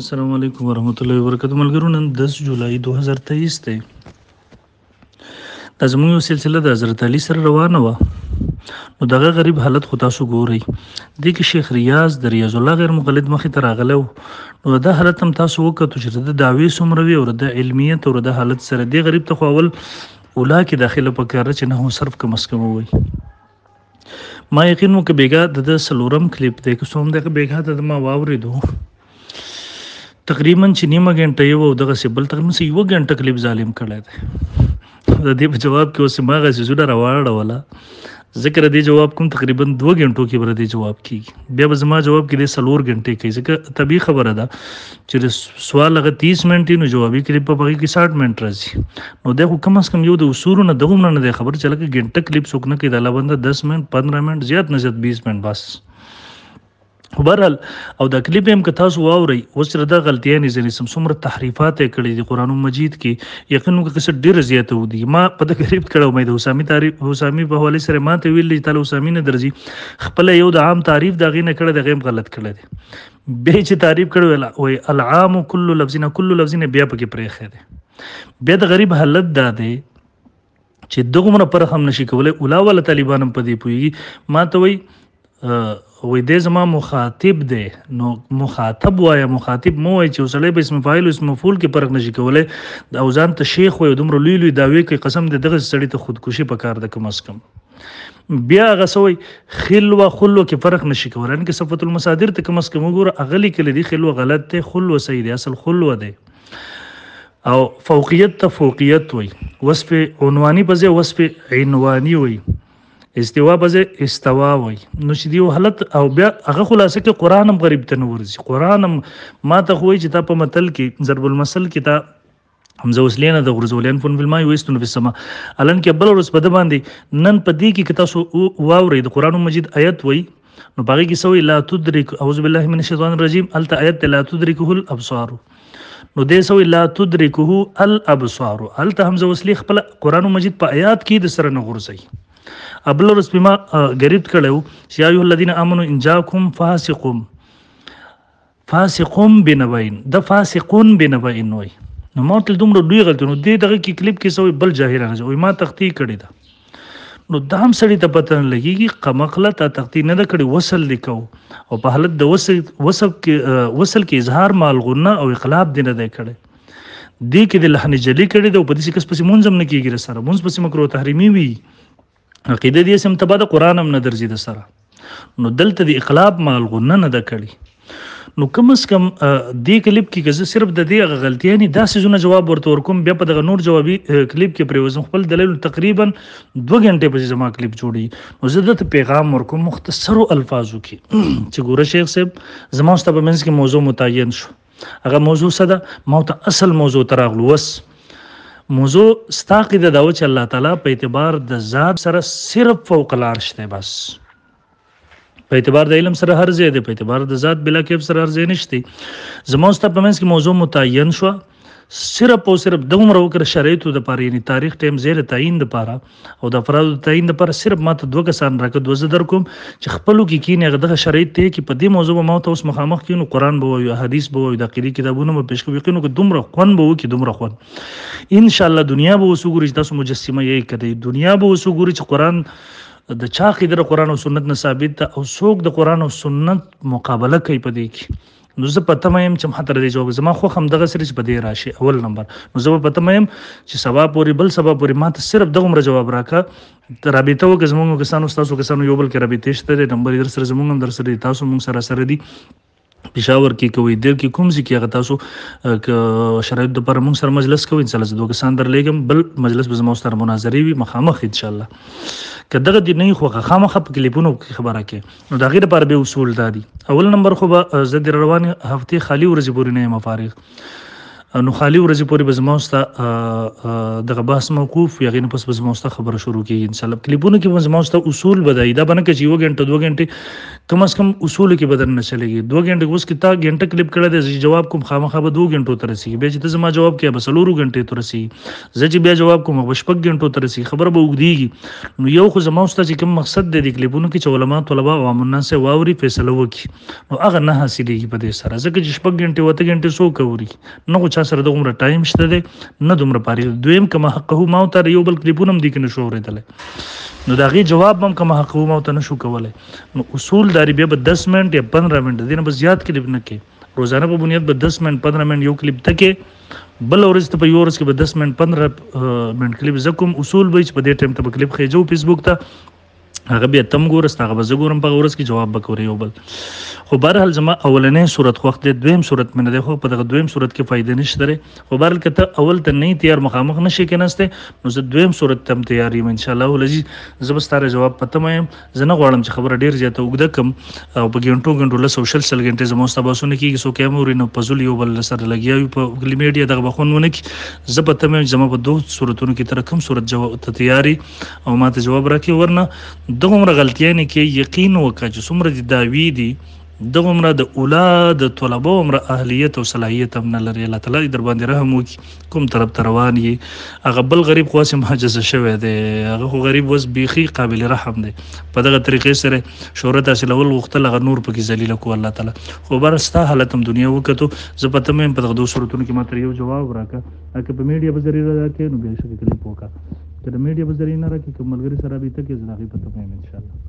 السلام علیکم ورحمۃ اللہ وبرکاتہ ملګرو نن 10 جولای 2023 دی دا زموږ یو سلسله د حضرت علي سره روانه وه نو دغه غریب حالت خو تاسو ګورئ دې کې شیخ ریاض د ریاض الله غیر مقلد مخې ته راغلی و نو دا حالت هم تاسو وکتو چې د دعوې څومره وي او د علمیت او د حالت سره دې غریب ته خو اول اولا کې داخله پکار چې نه صرف کم از کم وي ما یقین وکړ بیګا د سلورم کلیپ دی که څوم دغه بیګا د ما واورېدو تقریبا چې نیمه غنټه یو او دغه سیبل تقریبا یو غنټه کلیپ ظالم کړی دی د دې په جواب کې اوس ما غږی زړه راوړله ذکر دې جواب کوم تقریبا 2 غنټو کې بر دې جواب کیږي بیا به زما جواب کې د سلور غنټه کې ځکه طبي خبره ده چې سوال هغه 30 منټ نو جوابي کلیپ په بغي کې 60 منټ راځي نو دغه کم از کم یو د اصول نه دغه نه خبر چله کې غنټه کلیپ څوک نه کې د لبنده 10 منټ 15 منټ زیات نه زیات 20 منټ بس برحال او دا کلیپ هم که تاسو واورئ اوس سره د غلطیانې ځینې څومره تحریفات یې کړي دي قرآن مجید کې یقین وکړه که څه ډېره زیاته ودي ما په دغه کلیپ کړی مې د حسامي په حوالې سره ما ته ویل چې تعالی حسامي نه درځي خپله یو د عام تعریف د هغې نه کړی د هغې هم غلط کړی دی بیا چې تعریف کړی وایي العام کل لفظونه بیا پکې پرېښی دی بیا د غریب حالت دا دی چې دغومره پرخ هم نشي کولی اولا والا طالبان هم په دې پوهېږي ما ته وایي دې زما مخاطب دی نو مخاطب وایه مخاطب مو وایي چې سړی به اسم فاعل او اسم مفعول کې فرق نشي کولی او ځان ته شیخ وایي دومره لوی لوی دعوې کوي قسم دی دغه سړي ته خودکشي پکار ده کم از کم بیا هغه څه وایي خلوه خلوه کې فرق نشي کولی یعنې که صفت المصادر ته کم از کم وګوره هغه لیکلی دي خلوه غلط دی خلوه صحیح دی اصل خلوه دی او فوقیت ته فوقیت وایي وصف عنواني په ځای وصف عنواني وایي استوا په استوا وای نو چې دی حالت او بیا هغه خلاصه کې قران هم غریب ته نه ورځي قران هم ما ته خو چې تا په متل کې ضرب المثل کې تا حمزه وسلینه د غرزولین فن فلم ويستون په سما الان کې بل ورځ په د باندې نن په دې کې تاسو واوري د قران مجید آیت وای نو باغی کې سوې لا تدرک اعوذ بالله من الشیطان الرجیم الت آیت لا تدرکه الابصار نو دې سوې لا تدرکه الابصار الت حمزه وسلی خپل قران مجید په آیات کې د سره نه غرزي ابل ورس بما غریب کړو چې ایه الذین آمنوا ان جاءکم فاسقون بنبین د فاسقون بنبین وای نو ما تل دومره دوی غلط نو دې دغه کې کلیپ کې سوې بل جاهلانه وای ما تختی کړی دا نو دام سړی ته پته نه لګیږي قمقله ته تختی نه د کړي وصل لیکو او په حالت د وصل کې اظهار مال غنه او اقلاب دینه دی کړي دې کې د لحن جلی کړي د په دې کس پسې مونږ نه کیږي سره مونږ پسې مکرو تحریمی وي عقیده دې سم تبا د قران هم نه درځي د سره نو دلته د اقلاب مال غنه نه د کړي نو کم از کم دې کلیپ کې که صرف د دې غلطیانې داسې زونه جواب ورته ورکوم بیا په دغه نور جوابي کلیپ کې پرېوځم خپل دلیل تقریبا 2 غنټې پسې زما کلیپ جوړي نو زه درته پیغام ورکوم مختصرو الفاظو کې چې ګوره شیخ صاحب زما اوس ته په منځ کې موضوع متعین شو هغه موضوع څه ده ما ته اصل موضوع ته راغلو وس موضوع ستا عقیده دا و چې الله تعالی په اعتبار د ذات سره صرف فوق العرش دی بس په اعتبار د علم سره هر ځای دی په اعتبار د ذات بلا کیف سره هر ځای نشته زما ستا په منځ کې موضوع متعین شو صرف او صرف دومره وکړه شرایطو د پاره یعنی تاریخ ټیم زیر تعین د پاره او د افرادو د تعین د پاره صرف ماته 2 کسان راکړه 2 زدر کوم چې خپلو کې کینې هغه دغه شرایط ته کې په دې موضوع ما ته اوس مخامخ کینو قران به وي حدیث به وي د عقیدې کتابونو به پېښ کوي کینو که دومره خون به وکي دومره خون ان شاء الله دنیا به وسوګوري تاسو مجسمه یې کړي دنیا به وسوګوري چې قران د چا قدر قران او سنت نه ثابت ده او څوک د قران او سنت مقابله کوي په دې کې نو زه پته مې چې محتر دې جواب زما خو هم دغه سره په دې راشي اول نمبر نو زه پته مې چې سبا پوری بل سبا پوری ماته صرف دغه جواب راکا رابطه وکړه زموږ کسانو تاسو کسانو یو بل کې رابطه شته نمبر در سره زموږ هم در سره تاسو موږ سره دي پېښور کې کوي دل کې کوم ځای کې هغه تاسو شرایط د پر موږ سره مجلس کوي ان شاء الله 2 کسان درلېږم بل مجلس به زموږ سره مناظرې وي مخامخ ان شاء الله که دغه دی نه خو خامخه په کلیپونو خبره کې نو د غیر لپاره به اصول دادي اول نمبر خو به زه د روانې هفته خالی ورځې پورې نه مفارغ نو خالی ورځې پورې به زما ستا دغه بحث موقوف یا غین پس به زما ستا خبره شروع کیږي ان شاء الله کلیپونو کې به زما ستا اصول بدای دا بنه کې یو غنټه 2 غنټه کم از کم اصول کې بدن نه چلےږي 2 غنټه اوس کې تا غنټه کلیپ کړه د جواب کوم خامخا به 2 غنټو تر رسیږي به چې زما جواب کې به 3 غنټه تر رسیږي زه چې بیا جواب کوم به 6 غنټو تر رسیږي خبره به وګديږي نو یو خو زما ستا چې کوم مقصد د کلیپونو کې چې علما طلبه عوام الناس واوري فیصله وکړي نو هغه نه حاصلېږي په دې سره ځکه چې 6 غنټه وته غنټه سو کوي نو چا سره د عمر ټایم شته دی نه دومره پاري دویم کما حقه ما ته یو بل کلیپونه هم دي کنه شو ورېدل نو دا غي جواب هم کما حقه ما ته نشو کولای نو اصول داری به 10 منټ یا 15 منټ دینه بس زیات کلیپ نه کې روزانه په بنیاد به 10 منټ 15 منټ یو کلیپ تکې بل ورځ ته په یو ورځ کې به 10 منټ 15 منټ کلیپ زکم اصول به په دې ټیم ته کلیپ خېجو فیسبوک ته هغه بیا تم ګورست هغه به زګورم په ورځ کې جواب وکوري یو بل خو بهرحال زما اولنې صورت وخت د دویم صورت منه ده خو په دغه دویم صورت کې فائدې نشته لري خو بهرحال کته اول ته نه تیار مخامخ نشي کنهسته نو زه دویم صورت تم تیاری ان شاء الله ولجی زبستاره جواب پته مې زنه غواړم چې خبره ډیر زیاته وګده کم او په ګنټو له سوشل سل ګنټه زموږ تاسو نه کیږي سو کیموري نو پزول یو بل سره لګیاوي په ګلی میډیا دغه بخونونه کې زه پته مې زما په دوه صورتونو کې تر کوم صورت جواب ته تیاری او ماته جواب راکې ورنه دغه غلطیاں کې یقین وکړه چې څومره د داوی دي دغه عمره د اولاد طلبه عمره اهلیت او صلاحیت هم نه لري الله تعالی در باندې رحم وکړي کوم طرف روان یي هغه بل غریب خاص محجز شوی دی هغه غریب وس بيخي قابل رحم دی په دغه طریقې سره شهرت حاصل اول وخت لغه نور پکې ذلیل کو الله تعالی خو برستا حالت هم دنیا وکړو زه پته مې په دغه دوه صورتونو کې ماته یو جواب راکا اګه په میډیا په ذریعہ راکې نو به شکل کلیپ وکړه چې د میډیا په ذریعہ نه راکې کوملګری سره به ته کې زناغي پته مې ان شاء الله